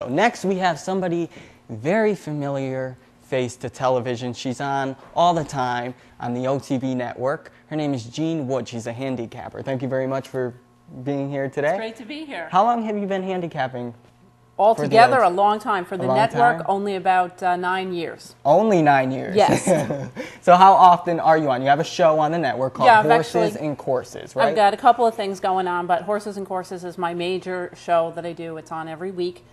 Next, we have somebody very familiar face to television. She's on all the time on the OTB network. Her name is Jeanne Wood. She's a handicapper. Thank you very much for being here today. It's great to be here. How long have you been handicapping? Altogether, a long time. For the network, time? only about 9 years. Only 9 years? Yes. So how often are you on? You have a show on the network called Horses and Courses, right? I've got a couple of things going on, but Horses and Courses is my major show that I do. It's on every week.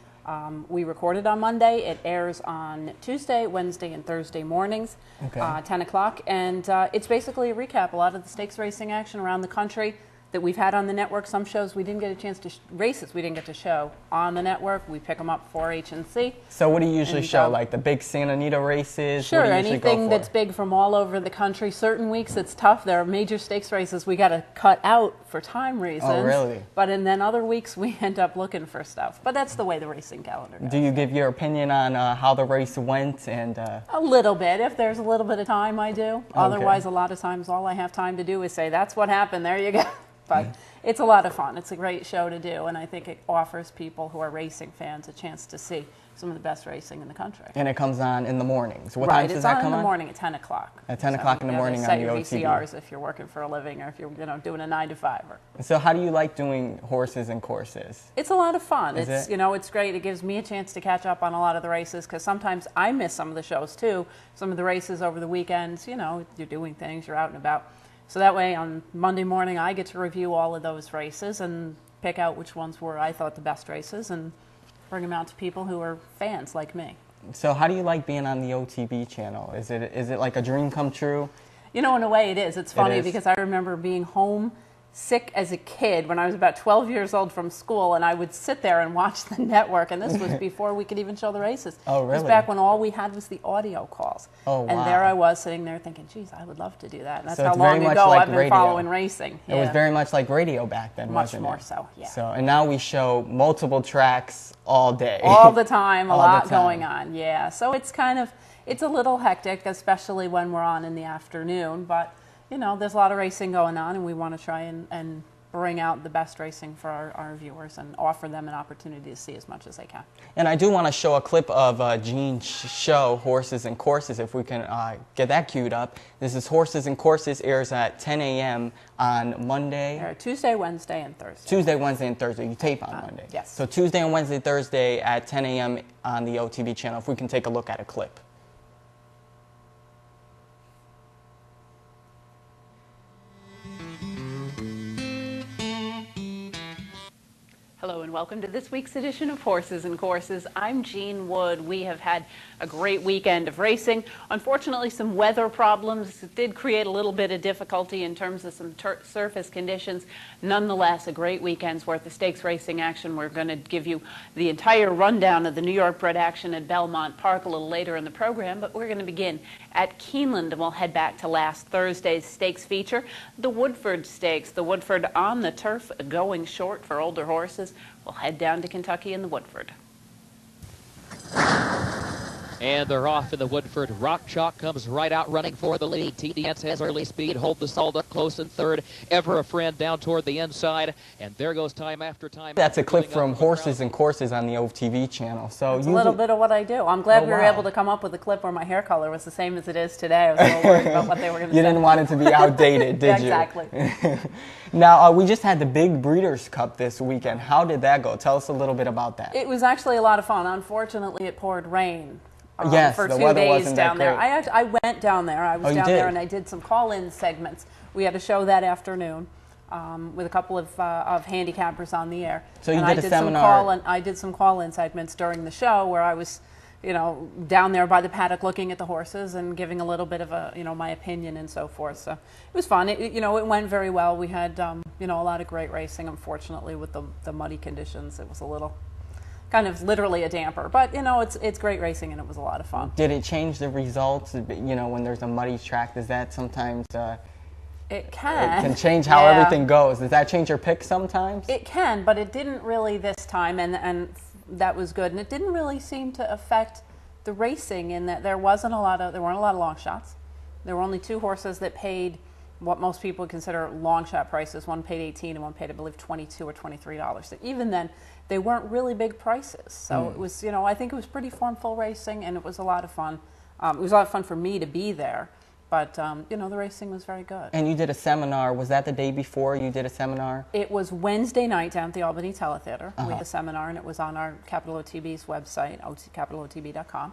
We record it on Monday. It airs on Tuesday, Wednesday, and Thursday mornings, 10 o'clock. And it's basically a recap. A lot of the stakes racing action around the country that we've had on the network. Some shows we didn't get a chance to, races we didn't get to show on the network. We pick them up for H&C. So what do you usually show, like the big Santa Anita races? Sure, anything that's big from all over the country. Certain weeks it's tough. There are major stakes races we got to cut out for time reasons. Oh, really? And then other weeks we end up looking for stuff. But that's the way the racing calendar goes. Do you give your opinion on how the race went? And a little bit. If there's a little bit of time, I do. Otherwise, a lot of times all I have time to do is say, that's what happened. There you go. But it's a lot of fun. It's a great show to do, and I think it offers people who are racing fans a chance to see some of the best racing in the country. And it comes on in the mornings. What time does that come on? It's on in the morning at 10 o'clock. At 10 o'clock in the morning on the OTB. Set your VCRs if you're working for a living or if you're doing a 9 to 5. So how do you like doing Horses and Courses? It's a lot of fun. Is it? It's great. It gives me a chance to catch up on a lot of the races because sometimes I miss some of the shows too. Some of the races over the weekends, you're doing things, you're out and about. So that way on Monday morning I get to review all of those races and pick out which ones were I thought the best races and bring them out to people who are fans like me. So how do you like being on the OTB channel? Is it like a dream come true? In a way it is. It's funny because I remember being home sick as a kid when I was about 12 years old from school, and I would sit there and watch the network, and this was before we could even show the races. Oh, really? It was back when all we had was the audio calls. Oh, wow. And there I was sitting there thinking, geez, I would love to do that. And that's so how long ago I've been following racing. It was very much like radio back then, wasn't it? Much more so, yeah. So, and now we show multiple tracks all day. All the time, a lot going on, yeah. So it's it's a little hectic, especially when we're on in the afternoon, but there's a lot of racing going on, and we want to try and bring out the best racing for our viewers and offer them an opportunity to see as much as they can. And I do want to show a clip of Jeanne's show, Horses and Courses, if we can get that queued up. This is Horses and Courses, airs at 10 a.m. on Monday. Tuesday, Wednesday, and Thursday. Tuesday, Wednesday, and Thursday. You tape on Monday. Yes. So Tuesday and Wednesday, Thursday at 10 a.m. on the OTB channel, if we can take a look at a clip. Hello and welcome to this week's edition of Horses and Courses. I'm Jeanne Wood. We have had a great weekend of racing. Unfortunately, some weather problems did create a little bit of difficulty in terms of some surface conditions. Nonetheless, a great weekend's worth of stakes racing action. We're going to give you the entire rundown of the New York bred action at Belmont Park a little later in the program, but we're going to begin at Keeneland, and we'll head back to last Thursday's stakes feature, the Woodford Stakes. The Woodford on the turf, going short for older horses. We'll head down to Kentucky in the Woodford. And they're off in the Woodford. Rock Chalk comes right out running for the lead. TDS has early speed. Hold the Salt up close in third. Ever a Friend down toward the inside. And there goes time after time. That's a clip from Horses and Courses on the OTV channel. So it's a little bit of what I do. I'm glad we were able to come up with a clip where my hair color was the same as it is today. I was a little worried about what they were going to say. You didn't want it to be outdated, did you? Exactly. Now, we just had the Big Breeders' Cup this weekend. How did that go? Tell us a little bit about that. It was actually a lot of fun. Unfortunately, it poured rain. Yes, for the 2 weather days wasn't down that there. great. I went down there. I was down there and I did some call-in segments. We had a show that afternoon with a couple of handicappers on the air. So you did a seminar. I did some call-in segments during the show where I was, down there by the paddock looking at the horses and giving a little bit of my opinion and so forth. So it was fun. It went very well. We had, a lot of great racing. Unfortunately, with the muddy conditions, it was a little kind of literally a damper, but it's great racing and it was a lot of fun. Did it change the results? When there's a muddy track, does that sometimes it can change how everything goes? Does that change your pick sometimes? It can, but it didn't really this time, and that was good. And it didn't really seem to affect the racing in that there weren't a lot of long shots. There were only 2 horses that paid what most people would consider long shot prices. One paid 18 and one paid, I believe, $22 or $23. So even then, they weren't really big prices. So it was, I think it was pretty formful racing, and it was a lot of fun. It was a lot of fun for me to be there, but the racing was very good. And you did a seminar. Was that the day before you did a seminar? It was Wednesday night down at the Albany Teletheater. We had a seminar, and it was on our Capital OTB's website, capitalotb.com.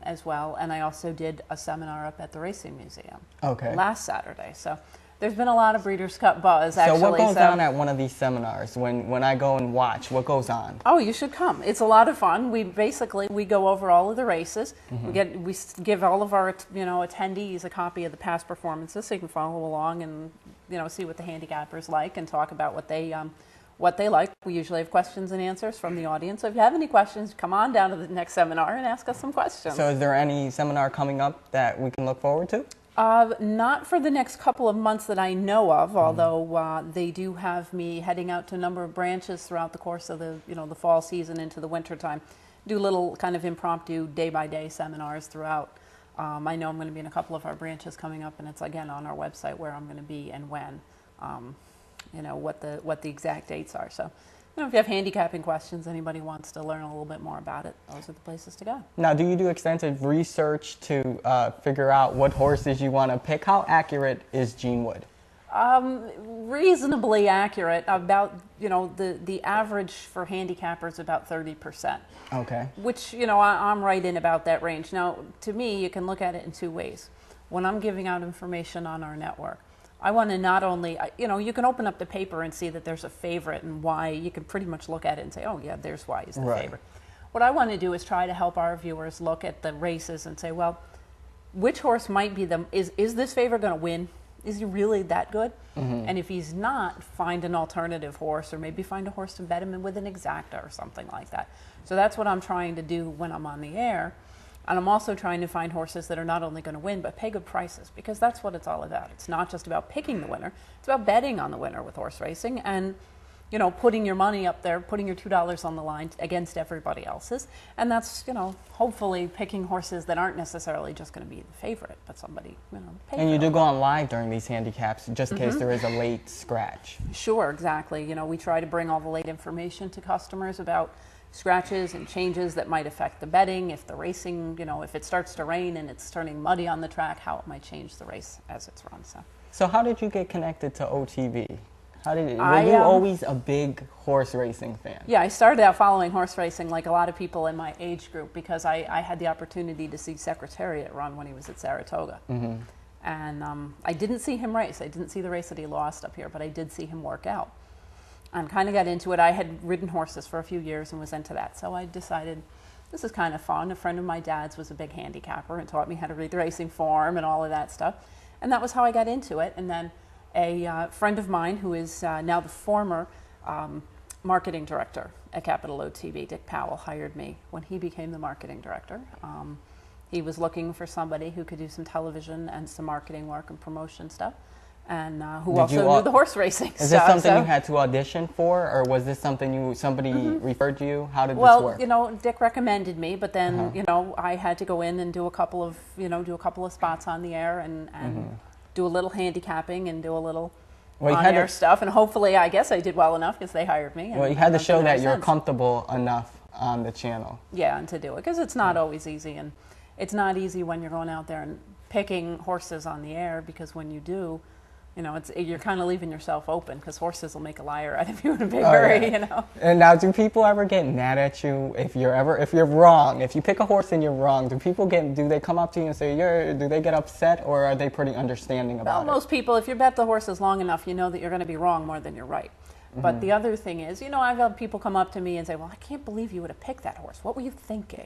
As well, and I also did a seminar up at the Racing Museum last Saturday. So there's been a lot of Breeders' Cup buzz, actually. So what goes on at one of these seminars? When I go and watch, what goes on? Oh, you should come. It's a lot of fun. We go over all of the races. We give all of our attendees a copy of the past performances, so you can follow along and see what the handicappers like and talk about what they like. We usually have questions and answers from the audience. So if you have any questions, come on down to the next seminar and ask us some questions. So is there any seminar coming up that we can look forward to? Not for the next couple of months that I know of, although they do have me heading out to a number of branches throughout the course of the fall season into the winter time. Do little kind of impromptu day-by-day seminars throughout. I know I'm going to be in a couple of our branches coming up, and it's again on our website where I'm going to be and when. What the exact dates are. So, if you have handicapping questions, anybody wants to learn a little bit more about it, those are the places to go. Now, do you do extensive research to figure out what horses you want to pick? How accurate is Jeanne Wood? Reasonably accurate. About, the average for handicappers is about 30%. Okay. Which, I'm right in about that range. Now, to me, you can look at it in two ways. When I'm giving out information on our network, I want to not only, you can open up the paper and see that there's a favorite and why. You can pretty much look at it and say, oh, yeah, there's why he's the favorite. What I want to do is try to help our viewers look at the races and say, well, which horse might be is this favorite going to win? Is he really that good? And if he's not, find an alternative horse, or maybe find a horse to bet him in with an exacta or something like that. So that's what I'm trying to do when I'm on the air. And I'm also trying to find horses that are not only going to win, but pay good prices, because that's what it's all about. It's not just about picking the winner. It's about betting on the winner with horse racing and, putting your money up there, putting your $2 on the line against everybody else's. And that's, hopefully picking horses that aren't necessarily just going to be the favorite, but somebody, And you do go on live during these handicaps, just in case there is a late scratch. Sure, exactly. We try to bring all the late information to customers about scratches and changes that might affect the betting, if the racing, if it starts to rain and it's turning muddy on the track, how it might change the race as it's run. So how did you get connected to OTB? Were you always a big horse racing fan? Yeah, I started out following horse racing like a lot of people in my age group, because I had the opportunity to see Secretariat run when he was at Saratoga. And I didn't see him race. I didn't see the race that he lost up here, but I did see him work out. And kind of got into it. I had ridden horses for a few years and was into that. So I decided, this is kind of fun. A friend of my dad's was a big handicapper and taught me how to read the racing form and all of that stuff. And that was how I got into it. And then a friend of mine, who is now the former marketing director at Capital OTB, Dick Powell, hired me when he became the marketing director. He was looking for somebody who could do some television and some marketing work and promotion stuff. And who also knew the horse racing stuff. Is this something you had to audition for, or was this something somebody referred to you? How did this work? Well, Dick recommended me, but then I had to go in and do a couple of spots on the air and do a little handicapping and do a little on-air stuff. And hopefully, I guess I did well enough because they hired me. Well, you had to show that you're comfortable enough on the channel. Yeah, and to do it, because it's not always easy, and it's not easy when you're going out there and picking horses on the air, because when you do, you're kind of leaving yourself open, because horses will make a liar out of you in a big hurry, And now, do people ever get mad at you if you're wrong? If you pick a horse and you're wrong, do they come up to you and say, do they get upset, or are they pretty understanding about it? Well, most people, if you bet the horses long enough, you know that you're going to be wrong more than you're right. But the other thing is, I've had people come up to me and say, well, I can't believe you would have picked that horse. What were you thinking?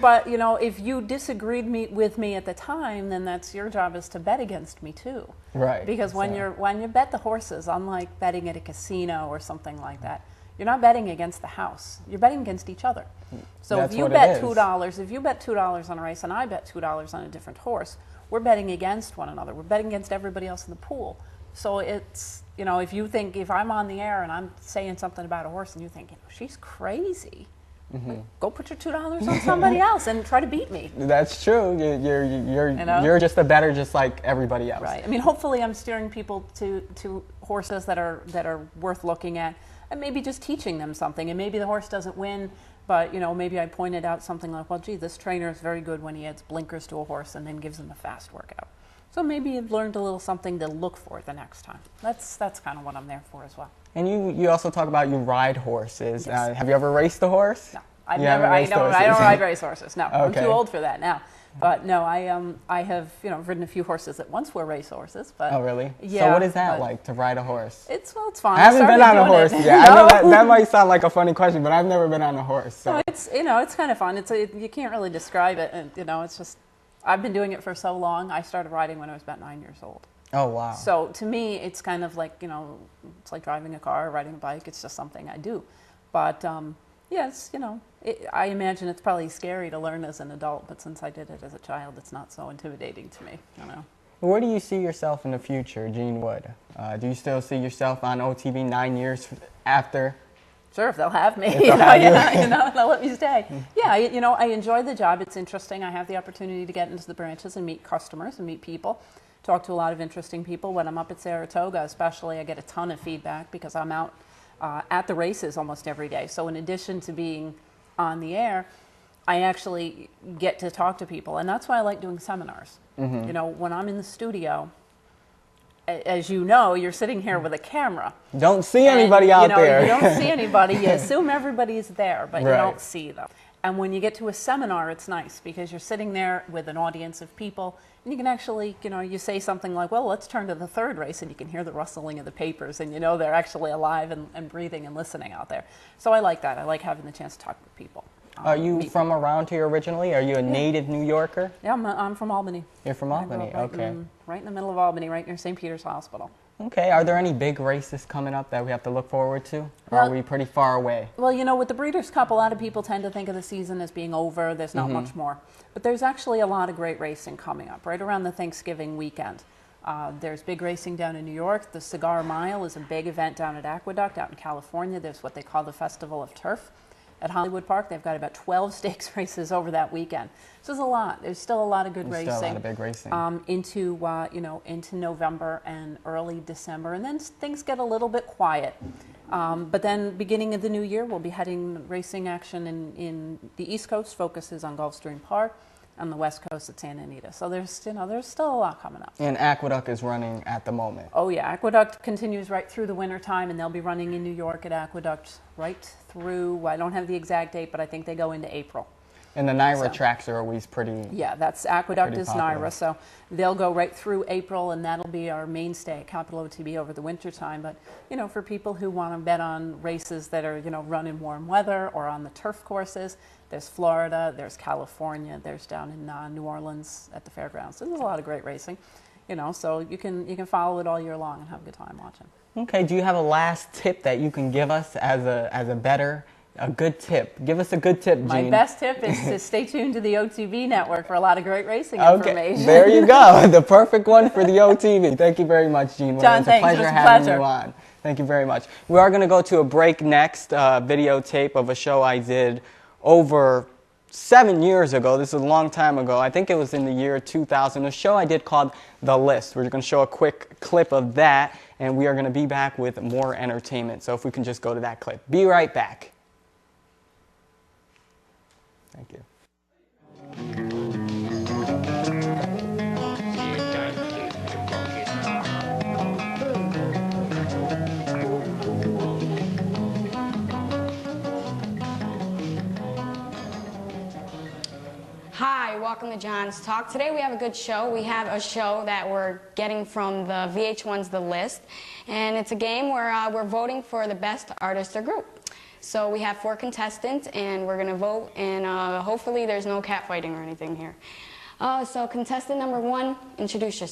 But if you disagreed with me at the time, then that's your job, is to bet against me too. Right. Because when you bet the horses, unlike betting at a casino or something like that, you're not betting against the house. You're betting against each other. So if you bet $2 on a race and I bet $2 on a different horse, we're betting against one another. We're betting against everybody else in the pool. So it's, if I'm on the air and I'm saying something about a horse and you think, she's crazy, Go put your $2 on somebody else and try to beat me. That's true. You're just a better, just like everybody else. Right. I mean, hopefully, I'm steering people to horses that are worth looking at, and maybe just teaching them something. And maybe the horse doesn't win, but maybe I pointed out something like, well, gee, this trainer is very good when he adds blinkers to a horse and then gives him a fast workout. So maybe you've learned a little something to look for the next time. That's kind of what I'm there for as well. And you also talk about you ride horses. Yes. Have you ever raced a horse? No, I don't ride race horses. No, Okay. I'm too old for that now. But no, I have ridden a few horses that once were race horses. But Oh, really? Yeah. So what is that like to ride a horse? It's fun. I haven't been on a horse yet. No. I know that might sound like a funny question, but I've never been on a horse. So. No, it's kind of fun. You can't really describe it, and it's just I've been doing it for so long. I started riding when I was about 9 years old. Oh, wow. So to me, it's kind of like it's like driving a car or riding a bike. It's just something I do. But yes, I imagine it's probably scary to learn as an adult, but since I did it as a child, it's not so intimidating to me. Where do you see yourself in the future, Jeanne Wood? Do you still see yourself on OTB 9 years after? Sure, if they'll have me, They'll let me stay. Yeah, I enjoy the job. It's interesting. I have the opportunity to get into the branches and meet customers and meet people, talk to a lot of interesting people. When I'm up at Saratoga, especially, I get a ton of feedback because I'm out at the races almost every day. So in addition to being on the air, I actually get to talk to people, and that's why I like doing seminars. When I'm in the studio, as you know, you're sitting here with a camera. Don't see anybody out there. You don't see anybody. You assume everybody's there, but you Right. don't see them. And when you get to a seminar, it's nice because you're sitting there with an audience of people, and you can actually, you say something like, well, let's turn to the third race, and you can hear the rustling of the papers, and they're actually alive and breathing and listening out there. So I like that. I like having the chance to talk with people. Are you from around here originally? Are you a native New Yorker? Yeah, I'm from Albany. You're from Albany, okay. Right in the middle of Albany, right near St. Peter's Hospital. Okay, are there any big races coming up that we have to look forward to? Or are we pretty far away? Well, with the Breeders' Cup, a lot of people tend to think of the season as being over. There's not much more. But there's actually a lot of great racing coming up right around the Thanksgiving weekend. There's big racing down in New York. The Cigar Mile is a big event down at Aqueduct out in California. There's what they call the Festival of Turf. At Hollywood Park, they've got about 12 stakes races over that weekend. So there's a lot. There's still a lot of good racing. Still a lot of big racing. Into November and early December, and then things get a little bit quiet. But then, beginning of the new year, we'll be heading racing action in the East Coast. Focuses on Gulfstream Park. On the West Coast at Santa Anita. So there's still a lot coming up. And Aqueduct is running at the moment. Oh yeah, Aqueduct continues right through the winter time, and they'll be running in New York at Aqueduct right through, I don't have the exact date, but I think they go into April. And the NYRA tracks are always pretty. Yeah, that's Aqueduct is popular. NYRA, so they'll go right through April, and that'll be our mainstay at Capital OTB over the winter time. But for people who want to bet on races that are run in warm weather or on the turf courses, there's Florida, there's California, there's down in New Orleans at the fairgrounds. So there's a lot of great racing, so you can follow it all year long and have a good time watching. Okay, do you have a last tip that you can give us as a bettor? A good tip. Give us a good tip, Jeanne. My best tip is to stay tuned to the OTB network for a lot of great racing information. There you go. The perfect one for the OTB. Thank you very much, Jeanne. John, it's a pleasure having you on. Thank you very much. We are going to go to a break next, videotape of a show I did over 7 years ago. This is a long time ago. I think it was in the year 2000. A show I did called The List. We're going to show a quick clip of that, and we are going to be back with more entertainment. So if we can just go to that clip. Be right back. Thank you. Hi, welcome to John's Talk. Today we have a good show. We have a show that we're getting from the VH1's The List, and it's a game where we're voting for the best artist or group. So we have 4 contestants, and we're going to vote, and hopefully there's no catfighting or anything here. So contestant number 1, introduce yourself.